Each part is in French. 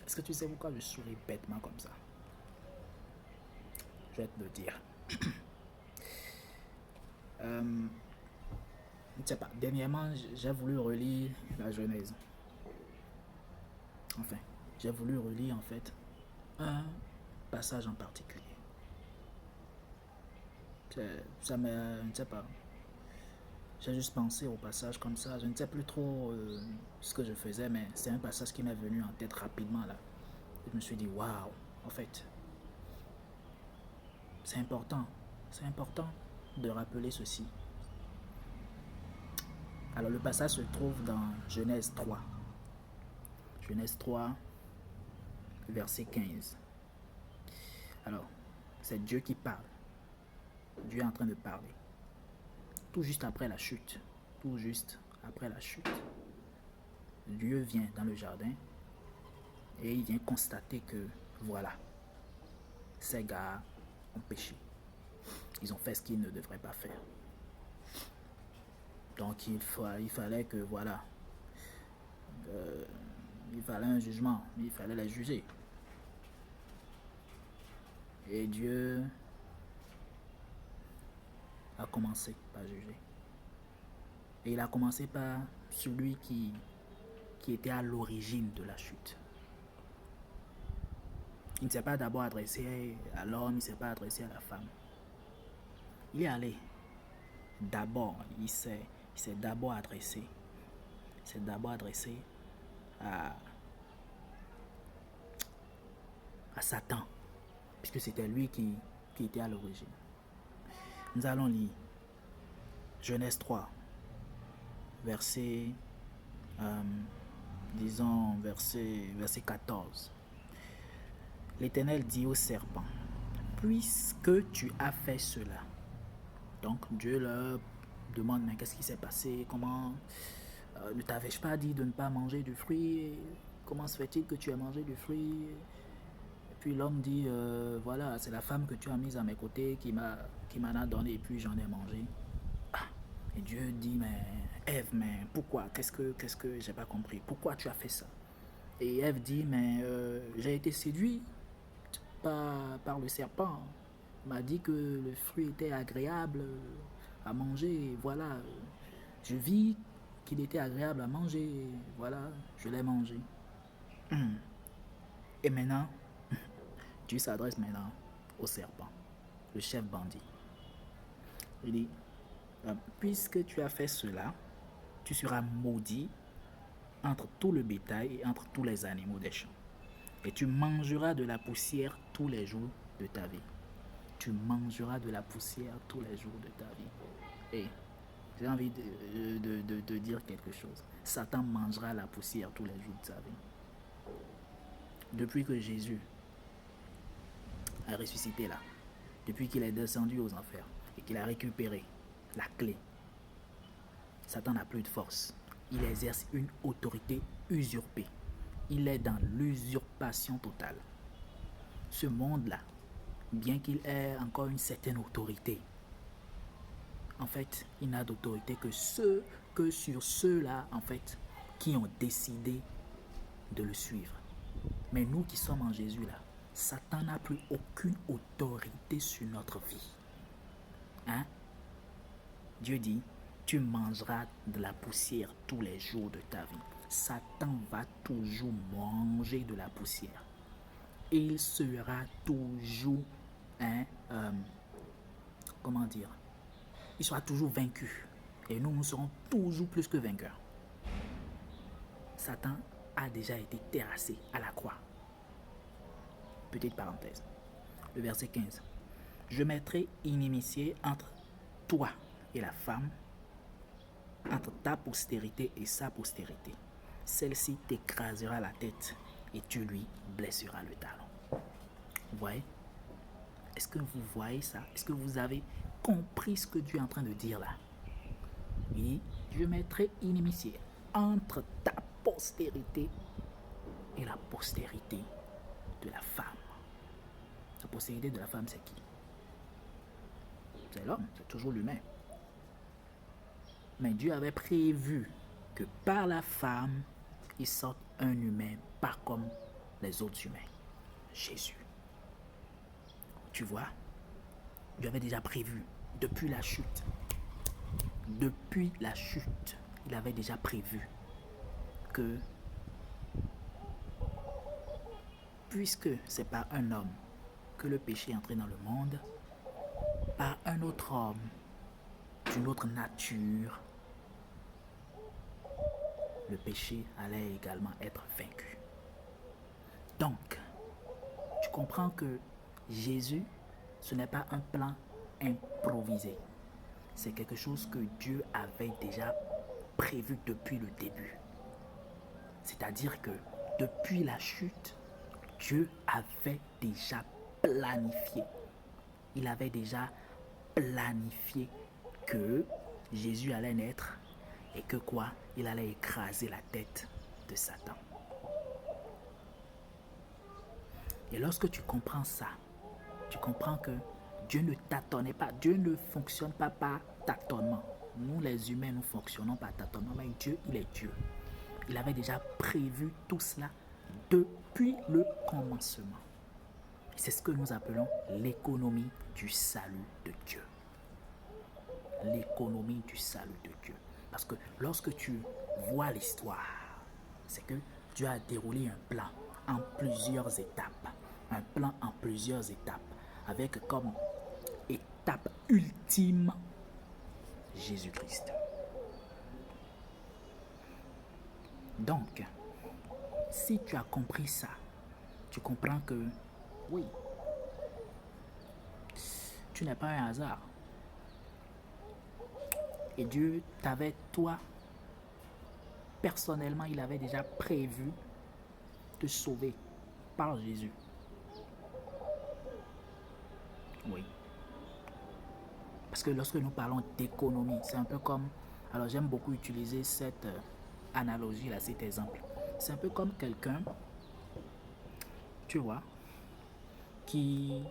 Est-ce que tu sais pourquoi je souris bêtement comme ça? Je vais te le dire. Euh, je ne sais pas. Dernièrement, j'ai voulu relire la Genèse. Enfin, j'ai voulu relire en fait un passage en particulier. Ça m'a, je ne sais pas. J'ai juste pensé au passage comme ça. Je ne sais plus trop ce que je faisais, mais c'est un passage qui m'est venu en tête rapidement là. Je me suis dit, waouh, en fait, c'est important. C'est important de rappeler ceci. Alors le passage se trouve dans Genèse 3. Genèse 3, verset 15. Alors, c'est Dieu qui parle. Dieu est en train de parler. Tout juste après la chute. Tout juste après la chute. Dieu vient dans le jardin et il vient constater que, voilà, ces gars ont péché. Ils ont fait ce qu'ils ne devraient pas faire. Donc il fallait que, voilà, il fallait un jugement, il fallait les juger. Et Dieu a commencé par juger. Et il a commencé par celui qui était à l'origine de la chute. Il ne s'est pas d'abord adressé à l'homme, il ne s'est pas adressé à la femme. Il est allé d'abord, il s'est d'abord adressé. Il s'est d'abord adressé à Satan, puisque c'était lui qui était à l'origine. Nous allons lire Genèse 3, verset, verset 14. L'Éternel dit au serpent, puisque tu as fait cela. Donc Dieu leur demande, mais qu'est-ce qui s'est passé? Comment ne t'avais-je pas dit de ne pas manger du fruit? Comment se fait-il que tu aies mangé du fruit? Et puis l'homme dit, voilà, c'est la femme que tu as mise à mes côtés qui m'en a donné et puis j'en ai mangé. Ah. Et Dieu dit, mais Ève, mais pourquoi? Qu'est-ce que j'ai pas compris? Pourquoi tu as fait ça? Et Ève dit, mais j'ai été séduit par le serpent. Il m'a dit que le fruit était agréable à manger. Voilà, je vis qu'il était agréable à manger. Voilà, je l'ai mangé. Et maintenant, Dieu s'adresse maintenant au serpent, le chef bandit. Il dit, puisque tu as fait cela, tu seras maudit entre tout le bétail et entre tous les animaux des champs. Et tu mangeras de la poussière tous les jours de ta vie. Tu mangeras de la poussière tous les jours de ta vie. Et j'ai envie de dire quelque chose. Satan mangera la poussière tous les jours de sa vie. Depuis que Jésus a ressuscité là, depuis qu'il est descendu aux enfers et qu'il a récupéré la clé, Satan n'a plus de force. Il exerce une autorité usurpée. Il est dans l'usurpation totale. Ce monde-là, bien qu'il ait encore une certaine autorité, en fait, il n'a d'autorité que sur ceux-là, en fait, qui ont décidé de le suivre. Mais nous qui sommes en Jésus là, Satan n'a plus aucune autorité sur notre vie. Hein? Dieu dit, tu mangeras de la poussière tous les jours de ta vie. Satan va toujours manger de la poussière. Il sera toujours, comment dire, il sera toujours vaincu. Et nous serons toujours plus que vainqueurs. Satan a déjà été terrassé à la croix. Petite parenthèse. Le verset 15. Je mettrai inimitié entre toi et la femme, entre ta postérité et sa postérité. Celle-ci t'écrasera la tête et tu lui blesseras le talon. Vous voyez? Est-ce que vous voyez ça? Est-ce que vous avez compris ce que Dieu est en train de dire là? Il dit, je mettrai inimitié entre ta postérité et la postérité de la femme. La postérité de la femme, c'est qui? C'est l'homme, c'est toujours l'humain. Mais Dieu avait prévu que par la femme, il sorte un humain, pas comme les autres humains? Jésus. Tu vois, Dieu avait déjà prévu depuis la chute. Depuis la chute, il avait déjà prévu que puisque c'est par un homme que le péché est entré dans le monde, par un autre homme d'une autre nature, le péché allait également être vaincu. Donc, tu comprends que Jésus, ce n'est pas un plan improvisé. C'est quelque chose que Dieu avait déjà prévu depuis le début. C'est-à-dire que depuis la chute, Dieu avait déjà planifié. Il avait déjà planifié que Jésus allait naître et que quoi? Il allait écraser la tête de Satan. Et lorsque tu comprends ça, tu comprends que Dieu ne tâtonnait pas. Dieu ne fonctionne pas par tâtonnement. Nous, les humains, nous fonctionnons par tâtonnement, mais Dieu, il est Dieu. Il avait déjà prévu tout cela depuis le commencement. C'est ce que nous appelons l'économie du salut de Dieu. L'économie du salut de Dieu. Parce que lorsque tu vois l'histoire, c'est que Dieu a déroulé un plan en plusieurs étapes. Un plan en plusieurs étapes. Avec comme étape ultime Jésus-Christ. Donc, si tu as compris ça, tu comprends que oui, tu n'es pas un hasard. Et Dieu t'avait, toi, personnellement, il avait déjà prévu te sauver par Jésus. Oui. Parce que lorsque nous parlons d'économie, c'est un peu comme... Alors j'aime beaucoup utiliser cette analogie-là, cet exemple. C'est un peu comme quelqu'un, tu vois, qui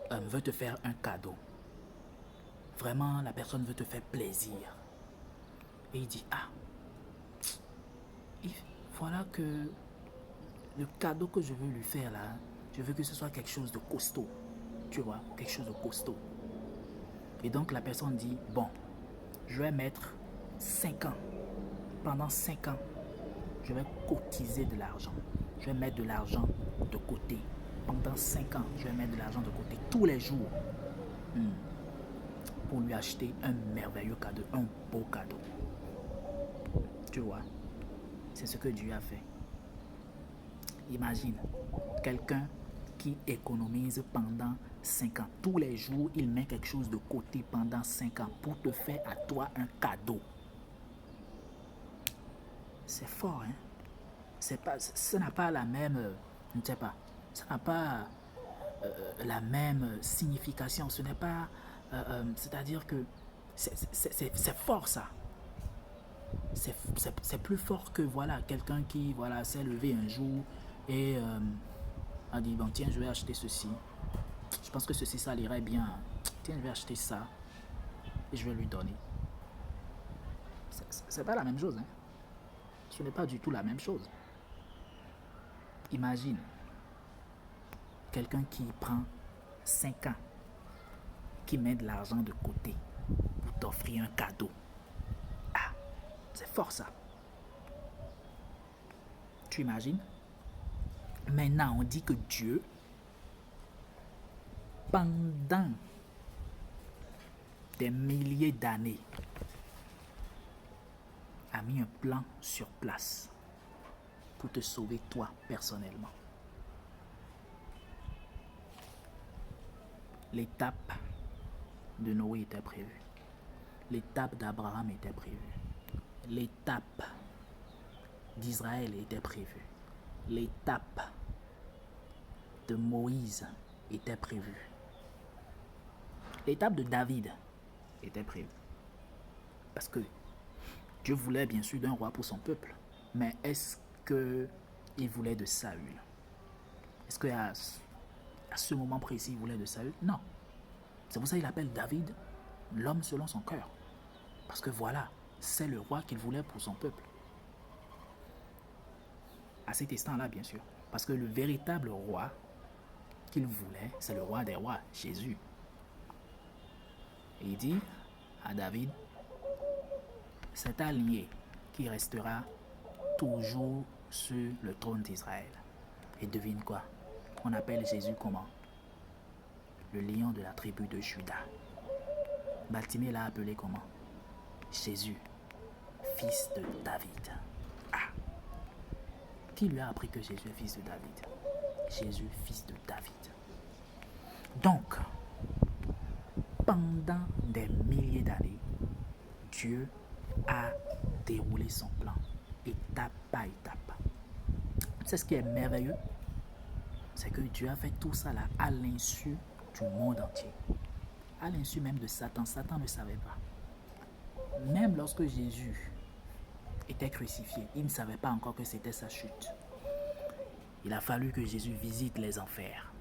veut te faire un cadeau. Vraiment, la personne veut te faire plaisir. Et il dit, ah, voilà que le cadeau que je veux lui faire là, je veux que ce soit quelque chose de costaud. Tu vois, quelque chose de costaud. Et donc la personne dit, bon, je vais mettre 5 ans. Pendant 5 ans, je vais cotiser de l'argent. Je vais mettre de l'argent de côté. Pendant 5 ans, je vais mettre de l'argent de côté tous les jours. Pour lui acheter un merveilleux cadeau, un beau cadeau. Tu vois, c'est ce que Dieu a fait. Imagine, quelqu'un qui économise pendant 5 ans. Tous les jours, il met quelque chose de côté pendant 5 ans pour te faire à toi un cadeau. C'est fort, hein? Ça n'a pas la même, je ne sais pas, ça n'a pas la même signification. Ce n'est pas, c'est-à-dire que c'est fort ça. C'est plus fort que voilà quelqu'un qui voilà s'est levé un jour et a dit bon tiens je vais acheter ceci. Je pense que ceci ça irait bien. Tiens je vais acheter ça et je vais lui donner. C'est pas la même chose, hein. Ce n'est pas du tout la même chose. Imagine quelqu'un qui prend 5 ans, qui met de l'argent de côté pour t'offrir un cadeau. Ah, c'est fort ça. Tu imagines? Maintenant, on dit que Dieu, pendant des milliers d'années, a mis un plan sur place pour te sauver toi personnellement. L'étape de Noé était prévue. L'étape d'Abraham était prévue. L'étape d'Israël était prévue. L'étape de Moïse était prévue. L'étape de David était prévue. Parce que Dieu voulait bien sûr d'un roi pour son peuple. Mais est-ce qu'il voulait de Saül? Est-ce qu'à ce moment précis, il voulait de Saül? Non. C'est pour ça qu'il appelle David l'homme selon son cœur. Parce que voilà, c'est le roi qu'il voulait pour son peuple. À cet instant-là, bien sûr. Parce que le véritable roi qu'il voulait, c'est le roi des rois, Jésus. Et il dit à David, c'est ta lignée qui restera toujours sur le trône d'Israël. Et devine quoi? On appelle Jésus comment? Le lion de la tribu de Juda. Baltimée l'a appelé comment? Jésus, fils de David. Ah! Qui lui a appris que Jésus est fils de David? Jésus, fils de David. Donc, pendant des milliers d'années, Dieu a déroulé son plan, étape par étape. C'est ce qui est merveilleux, c'est que Dieu a fait tout ça là à l'insu du monde entier. À l'insu même de Satan. Satan ne savait pas. Même lorsque Jésus était crucifié, il ne savait pas encore que c'était sa chute. Il a fallu que Jésus visite les enfers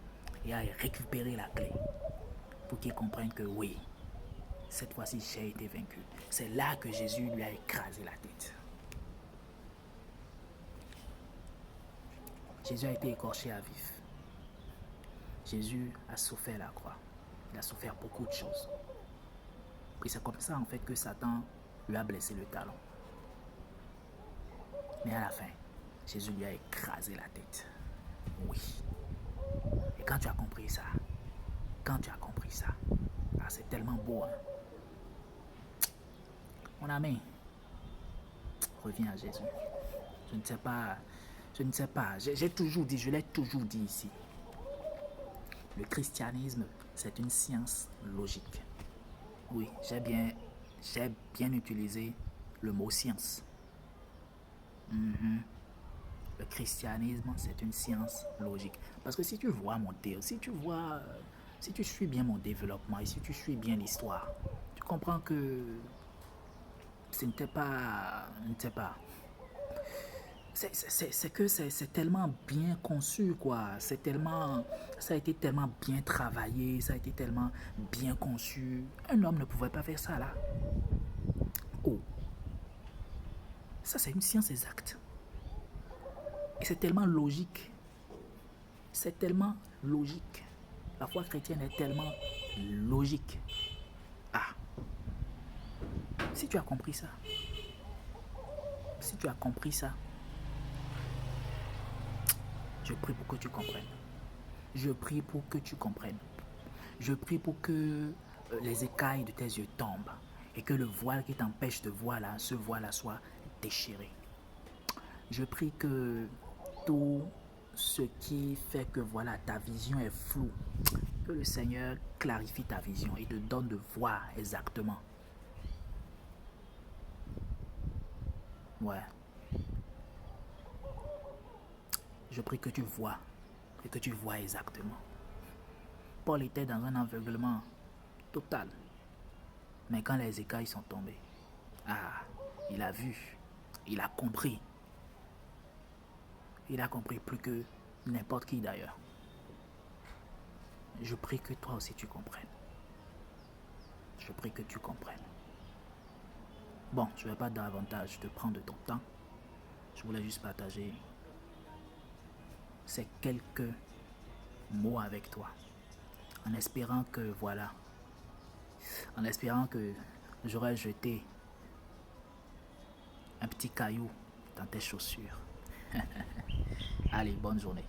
et aille récupérer la clé pour qu'il comprenne que oui, cette fois-ci j'ai été vaincu. C'est là que Jésus lui a écrasé la tête. Jésus a été écorché à vif. Jésus a souffert la croix. Il a souffert beaucoup de choses. Et c'est comme ça en fait que Satan lui a blessé le talon. Mais à la fin, Jésus lui a écrasé la tête. Oui. Et quand tu as compris ça, c'est tellement beau. Hein? Mon ami, reviens à Jésus. Je ne sais pas. J'ai toujours dit, je l'ai toujours dit ici. Le christianisme, c'est une science logique. Oui, j'ai bien utilisé le mot science. Le christianisme, c'est une science logique. Parce que si tu vois si tu suis bien mon développement et si tu suis bien l'histoire, tu comprends que ce n'était pas, c'est que c'est tellement bien conçu, quoi. Ça a été tellement bien travaillé, ça a été tellement bien conçu. Un homme ne pouvait pas faire ça, là. Oh, ça c'est une science exacte. Et c'est tellement logique. C'est tellement logique. La foi chrétienne est tellement logique. Ah, si tu as compris ça, je prie pour que tu comprennes. Je prie pour que tu comprennes. Je prie pour que les écailles de tes yeux tombent et que le voile qui t'empêche de voir là, ce voile-là soit déchiré. Je prie que tout ce qui fait que voilà, ta vision est floue, que le Seigneur clarifie ta vision et te donne de voir exactement. Ouais. Je prie que tu vois et que tu vois exactement. Paul était dans un aveuglement total. Mais quand les écailles sont tombées, il a vu, il a compris. Il a compris plus que n'importe qui d'ailleurs. Je prie que toi aussi tu comprennes. Je prie que tu comprennes. Bon, je ne vais pas davantage te prendre de ton temps. Je voulais juste partager ces quelques mots avec toi. En espérant que, voilà, en espérant que j'aurais jeté un petit caillou dans tes chaussures. Allez, bonne journée.